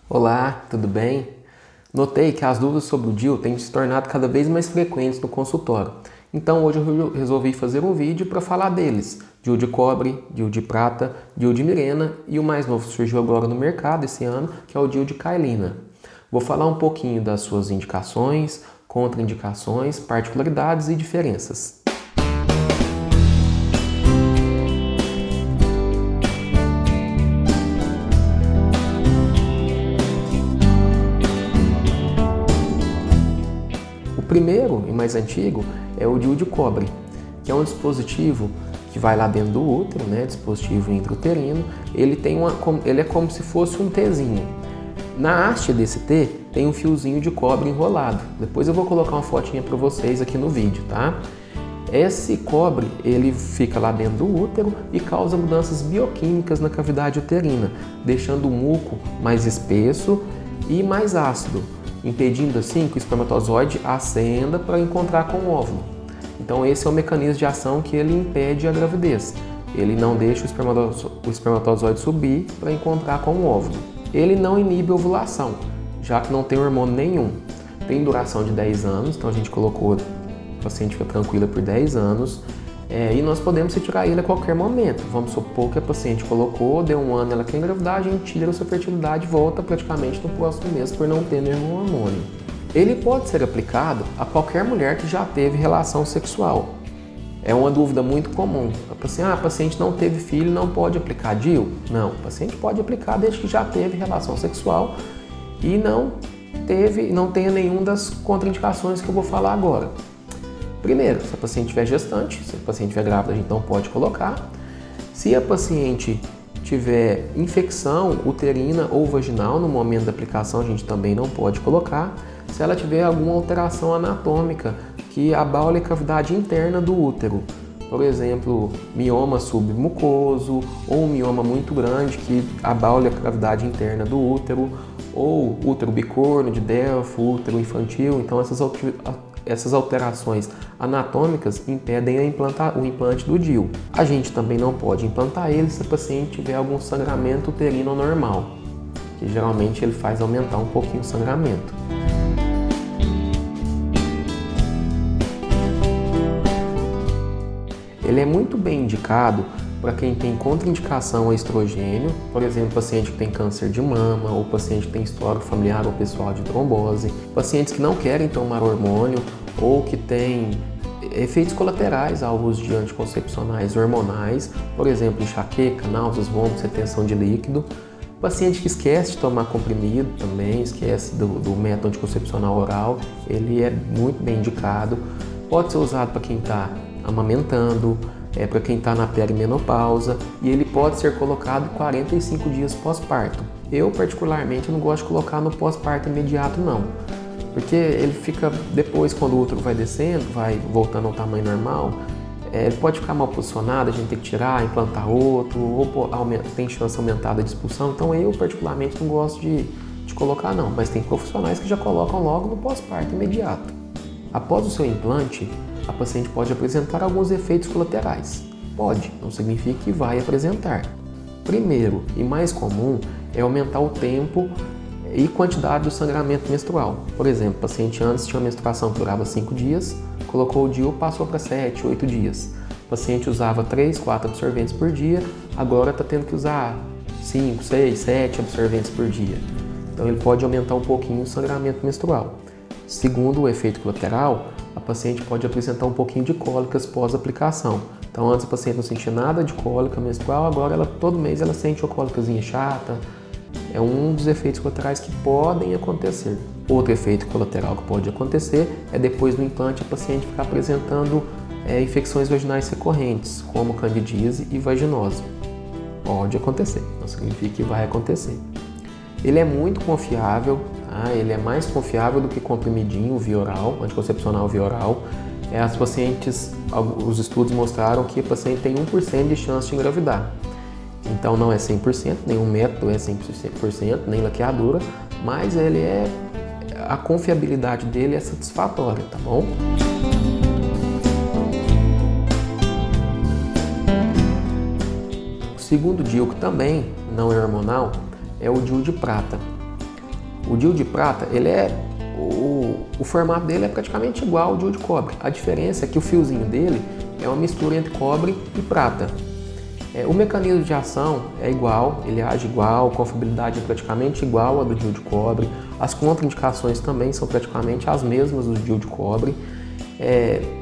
Olá, tudo bem? Notei que as dúvidas sobre o DIU têm se tornado cada vez mais frequentes no consultório. Então hoje eu resolvi fazer um vídeo para falar deles. DIU de cobre, DIU de prata, DIU de Mirena e o mais novo que surgiu agora no mercado esse ano, que é o DIU de Kailina. Vou falar um pouquinho das suas indicações, contraindicações, particularidades e diferenças. O primeiro e mais antigo é o DIU de cobre, que é um dispositivo que vai lá dentro do útero, dispositivo intrauterino. Ele é como se fosse um Tzinho. Na haste desse T tem um fiozinho de cobre enrolado. Depois eu vou colocar uma fotinha para vocês aqui no vídeo, tá? Esse cobre, ele fica lá dentro do útero e causa mudanças bioquímicas na cavidade uterina, deixando o muco mais espesso e mais ácido, impedindo assim que o espermatozoide ascenda para encontrar com o óvulo. Então esse é o mecanismo de ação que ele impede a gravidez. Ele não deixa o espermatozoide subir para encontrar com o óvulo. Ele não inibe a ovulação, já que não tem hormônio nenhum. Tem duração de 10 anos, então a gente colocou, a paciente fica tranquila por 10 anos. E nós podemos retirar ele a qualquer momento. Vamos supor que a paciente colocou, deu um ano, ela quer engravidar, a gente tira a sua fertilidade e volta praticamente no próximo mês por não ter nenhum hormônio. Ele pode ser aplicado a qualquer mulher que já teve relação sexual. É uma dúvida muito comum. A paciente não teve filho, não pode aplicar DIU? Não, o paciente pode aplicar desde que já teve relação sexual e não tenha nenhuma das contraindicações que eu vou falar agora. Primeiro, se a paciente estiver gestante, se a paciente estiver grávida, a gente não pode colocar. Se a paciente tiver infecção uterina ou vaginal no momento da aplicação, a gente também não pode colocar. Se ela tiver alguma alteração anatômica que abale a cavidade interna do útero, por exemplo, mioma submucoso ou um mioma muito grande que abale a cavidade interna do útero, ou útero bicorno de Delphi, útero infantil, então essas alterações anatômicas impedem o implante do DIU. A gente também não pode implantar ele se a paciente tiver algum sangramento uterino anormal, que geralmente ele faz aumentar um pouquinho o sangramento. Ele é muito bem indicado para quem tem contraindicação a estrogênio, por exemplo, paciente que tem câncer de mama, ou paciente que tem histórico familiar ou pessoal de trombose, pacientes que não querem tomar hormônio ou que têm efeitos colaterais ao uso de anticoncepcionais hormonais, por exemplo, enxaqueca, náuseas, vômitos, retenção de líquido, paciente que esquece de tomar comprimido também, esquece do método anticoncepcional oral, ele é muito bem indicado, pode ser usado para quem está amamentando, para quem está na perimenopausa, e ele pode ser colocado 45 dias pós-parto. Eu particularmente não gosto de colocar no pós-parto imediato não, porque ele fica depois, quando o útero vai descendo, vai voltando ao tamanho normal, ele pode ficar mal posicionado, a gente tem que tirar, implantar outro, ou tem chance aumentada de expulsão, então eu particularmente não gosto de colocar não, mas tem profissionais que já colocam logo no pós-parto imediato. Após o seu implante, a paciente pode apresentar alguns efeitos colaterais. Pode, não significa que vai apresentar. Primeiro e mais comum é aumentar o tempo e quantidade do sangramento menstrual. Por exemplo, o paciente antes tinha uma menstruação que durava 5 dias, colocou o DIU, passou para 7, 8 dias. O paciente usava 3, 4 absorventes por dia, agora está tendo que usar 5, 6, 7 absorventes por dia. Então ele pode aumentar um pouquinho o sangramento menstrual. Segundo o efeito colateral, a paciente pode apresentar um pouquinho de cólicas pós-aplicação. Então antes a paciente não sentia nada de cólica menstrual, agora todo mês ela sente uma cólicazinha chata. É um dos efeitos colaterais que podem acontecer. Outro efeito colateral que pode acontecer é depois do implante a paciente ficar apresentando infecções vaginais recorrentes, como candidíase e vaginose. Pode acontecer, não significa que vai acontecer. Ele é muito confiável, tá? Ele é mais confiável do que comprimidinho via oral, anticoncepcional via oral. Os estudos mostraram que a paciente tem 1% de chance de engravidar. Então não é 100%, nenhum método é 100%, nem laqueadura, mas a confiabilidade dele é satisfatória, tá bom? O segundo DIU que também não é hormonal é o DIU de prata. O DIU de prata, o formato dele é praticamente igual ao DIU de cobre. A diferença é que o fiozinho dele é uma mistura entre cobre e prata. O mecanismo de ação é igual, ele age igual, a confiabilidade é praticamente igual à do DIU de cobre. As contraindicações também são praticamente as mesmas do DIU de cobre.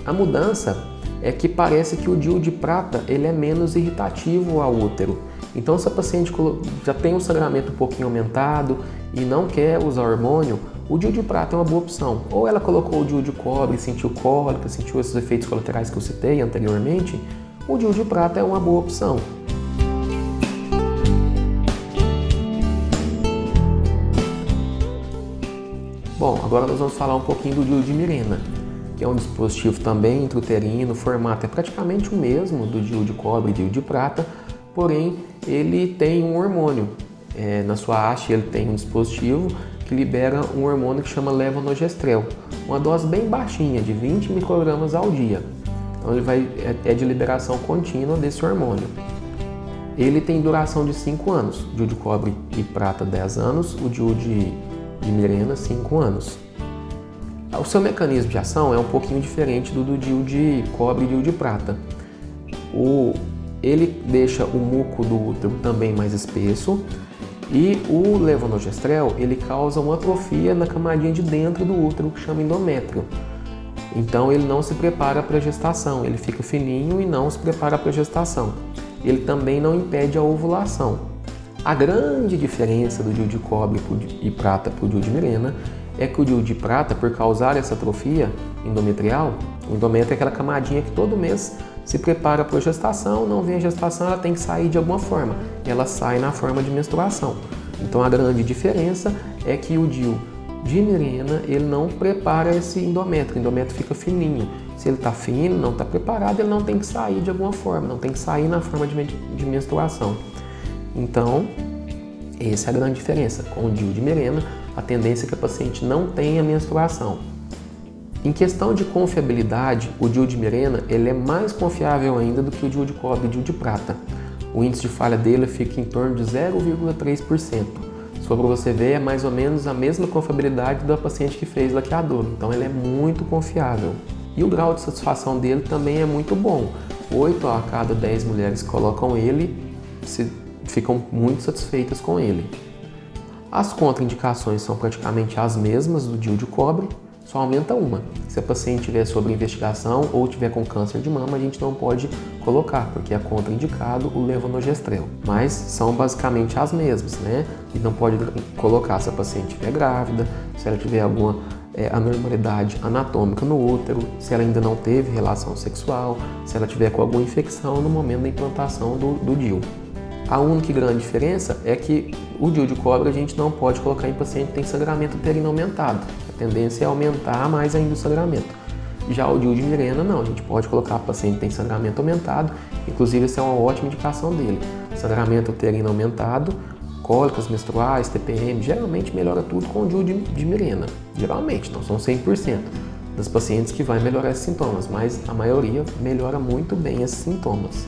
A mudança é que parece que o DIU de prata ele é menos irritativo ao útero. Então, se a paciente já tem um sangramento um pouquinho aumentado e não quer usar hormônio, o DIU de prata é uma boa opção. Ou ela colocou o DIU de cobre e sentiu cólica, sentiu esses efeitos colaterais que eu citei anteriormente, o DIU de prata é uma boa opção. Bom, agora nós vamos falar um pouquinho do DIU de Mirena, que é um dispositivo também intrauterino, o formato é praticamente o mesmo do DIU de cobre e DIU de prata, porém ele tem um hormônio. Na sua haste ele tem um dispositivo que libera um hormônio que chama levonorgestrel, uma dose bem baixinha, de 20 microgramas ao dia. Então ele é de liberação contínua desse hormônio. Ele tem duração de 5 anos, o DIU de cobre e prata 10 anos, o DIU de Mirena 5 anos. O seu mecanismo de ação é um pouquinho diferente do DIU de cobre e DIU de prata. Ele deixa o muco do útero também mais espesso e o levonorgestrel ele causa uma atrofia na camadinha de dentro do útero que chama endométrio. Então ele não se prepara para a gestação, ele fica fininho e não se prepara para a gestação. Ele também não impede a ovulação. A grande diferença do DIU de cobre e prata para o DIU de Mirena é que o DIU de prata, por causar essa atrofia endometrial, o endométrio é aquela camadinha que todo mês se prepara para a gestação, não vem a gestação, ela tem que sair de alguma forma. Ela sai na forma de menstruação. Então a grande diferença é que o DIU de Mirena, ele não prepara esse endométrio, o endométrio fica fininho. Se ele está fino, não está preparado, ele não tem que sair de alguma forma, não tem que sair na forma de menstruação. Então, essa é a grande diferença. Com o DIU de Mirena, a tendência é que a paciente não tenha menstruação. Em questão de confiabilidade, o DIU de Mirena ele é mais confiável ainda do que o DIU de cobre e o DIU de prata. O índice de falha dele fica em torno de 0,3%. Só para você ver, é mais ou menos a mesma confiabilidade da paciente que fez laqueadura. Então ele é muito confiável. E o grau de satisfação dele também é muito bom. 8 a cada 10 mulheres que colocam ele ficam muito satisfeitas com ele. As contraindicações são praticamente as mesmas do DIU de cobre, só aumenta uma. Se a paciente tiver sob investigação ou tiver com câncer de mama, a gente não pode colocar, porque é contraindicado o levonorgestrel. Mas são basicamente as mesmas, né? E não pode colocar se a paciente estiver grávida, se ela tiver alguma anormalidade anatômica no útero, se ela ainda não teve relação sexual, se ela tiver com alguma infecção no momento da implantação do DIU. A única grande diferença é que o DIU de cobre a gente não pode colocar em paciente que tem sangramento uterino aumentado. A tendência é aumentar mais ainda o sangramento. Já o DIU de Mirena não, a gente pode colocar paciente que tem sangramento aumentado, inclusive essa é uma ótima indicação dele. Sangramento uterino aumentado, cólicas menstruais, TPM, geralmente melhora tudo com o DIU de Mirena. Geralmente, não são 100% das pacientes que vai melhorar esses sintomas, mas a maioria melhora muito bem esses sintomas.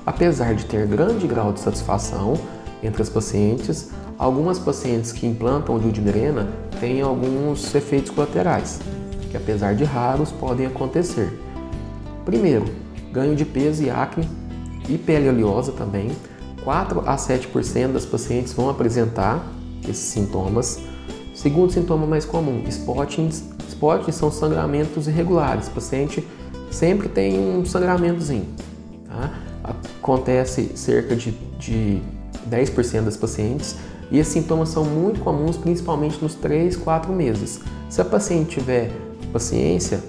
Apesar de ter grande grau de satisfação entre as pacientes, algumas pacientes que implantam o DIU de Mirena têm alguns efeitos colaterais, que apesar de raros, podem acontecer. Primeiro, ganho de peso e acne e pele oleosa também. 4 a 7% das pacientes vão apresentar esses sintomas. Segundo sintoma mais comum, spottings. Spottings são sangramentos irregulares. O paciente sempre tem um sangramentozinho. Tá? Acontece cerca de 10% das pacientes e esses sintomas são muito comuns, principalmente nos 3, 4 meses. Se a paciente tiver paciência,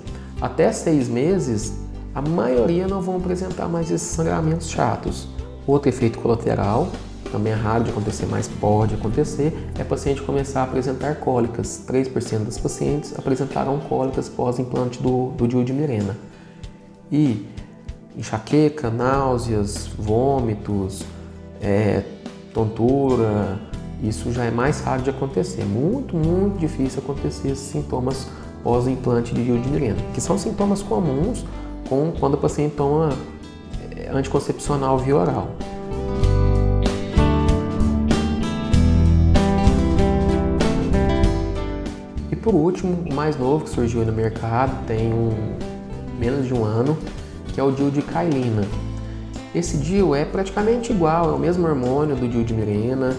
até 6 meses, a maioria não vão apresentar mais esses sangramentos chatos. Outro efeito colateral, também é raro de acontecer, mas pode acontecer, é a paciente começar a apresentar cólicas. 3% das pacientes apresentaram cólicas pós-implante do DIU de Mirena. E enxaqueca, náuseas, vômitos, tontura, isso já é mais raro de acontecer. Muito, muito difícil acontecer esses sintomas pós-implante de DIU de Mirena, que são sintomas comuns quando a paciente toma anticoncepcional via oral. por último, o mais novo que surgiu no mercado, tem menos de um ano, que é o DIU de Cailina. Esse DIU é praticamente igual, é o mesmo hormônio do DIU de Mirena,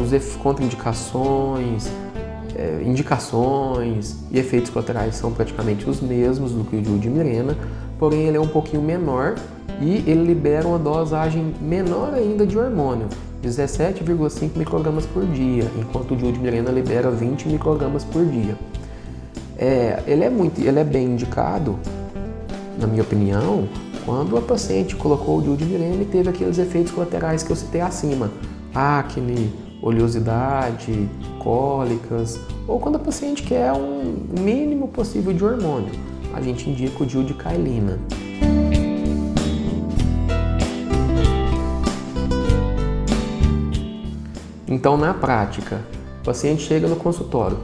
os contraindicações, indicações e efeitos colaterais são praticamente os mesmos do que o DIU de Mirena, porém ele é um pouquinho menor e ele libera uma dosagem menor ainda de hormônio, 17,5 microgramas por dia, enquanto o DIU de Mirena libera 20 microgramas por dia. Ele é bem indicado, na minha opinião, quando a paciente colocou o DIU de Mirena e teve aqueles efeitos colaterais que eu citei acima, acne, oleosidade, cólicas, ou quando a paciente quer um mínimo possível de hormônio, a gente indica o DIU de Cailina. Então, na prática, o paciente chega no consultório,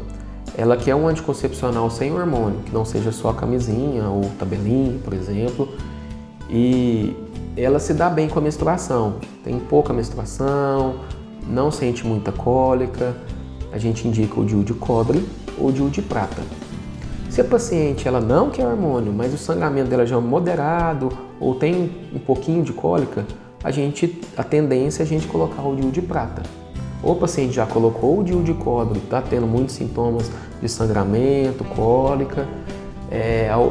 ela quer um anticoncepcional sem hormônio, que não seja só camisinha ou tabelinha, por exemplo, e ela se dá bem com a menstruação, tem pouca menstruação, não sente muita cólica, a gente indica o DIU de cobre ou o DIU de prata. Se a paciente ela não quer hormônio, mas o sangramento dela já é moderado ou tem um pouquinho de cólica, a tendência é a gente colocar o DIU de prata. Ou o paciente já colocou o DIU de cobre, está tendo muitos sintomas de sangramento, cólica,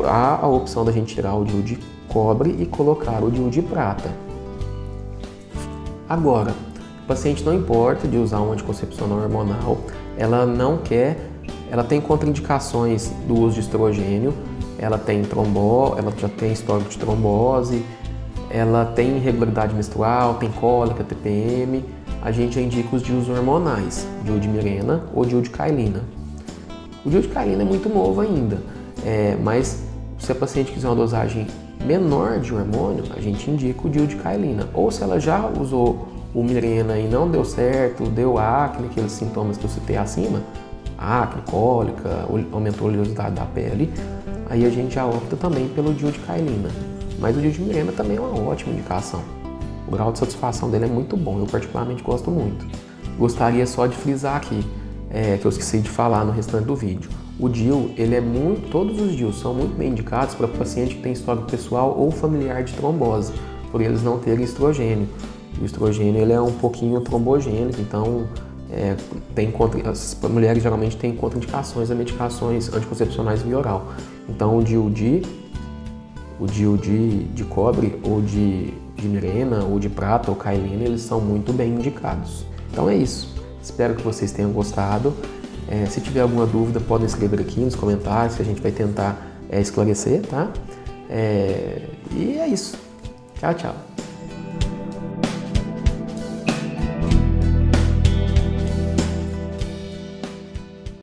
há a opção da gente tirar o DIU de cobre e colocar o DIU de prata. Agora, o paciente não importa de usar um anticoncepcional hormonal, ela tem contraindicações do uso de estrogênio, ela já tem histórico de trombose, ela tem irregularidade menstrual, tem cólica, TPM, a gente já indica os DIUs hormonais, DIU de Mirena ou DIU de Cailina. O DIU de Cailina é muito novo ainda, mas se a paciente quiser uma dosagem menor de hormônio, a gente indica o DIU de Cailina. Ou se ela já usou o Mirena e não deu certo, deu acne, aqueles sintomas que eu citei acima, acne, cólica, aumentou a oleosidade da pele, aí a gente já opta também pelo DIU de Cailina. Mas o DIU de Mirena também é uma ótima indicação. O grau de satisfação dele é muito bom, eu particularmente gosto muito. Gostaria só de frisar aqui, que eu esqueci de falar no restante do vídeo. O DIU, todos os DIUs são muito bem indicados para paciente que tem histórico pessoal ou familiar de trombose, por eles não terem estrogênio. O estrogênio ele é um pouquinho trombogênico, então as mulheres geralmente têm contraindicações a medicações anticoncepcionais via oral. Então o DIU de cobre ou de Mirena ou de prata ou Cailina, eles são muito bem indicados. Então é isso. Espero que vocês tenham gostado. Se tiver alguma dúvida, podem escrever aqui nos comentários que a gente vai tentar esclarecer, tá? E é isso. Tchau, tchau.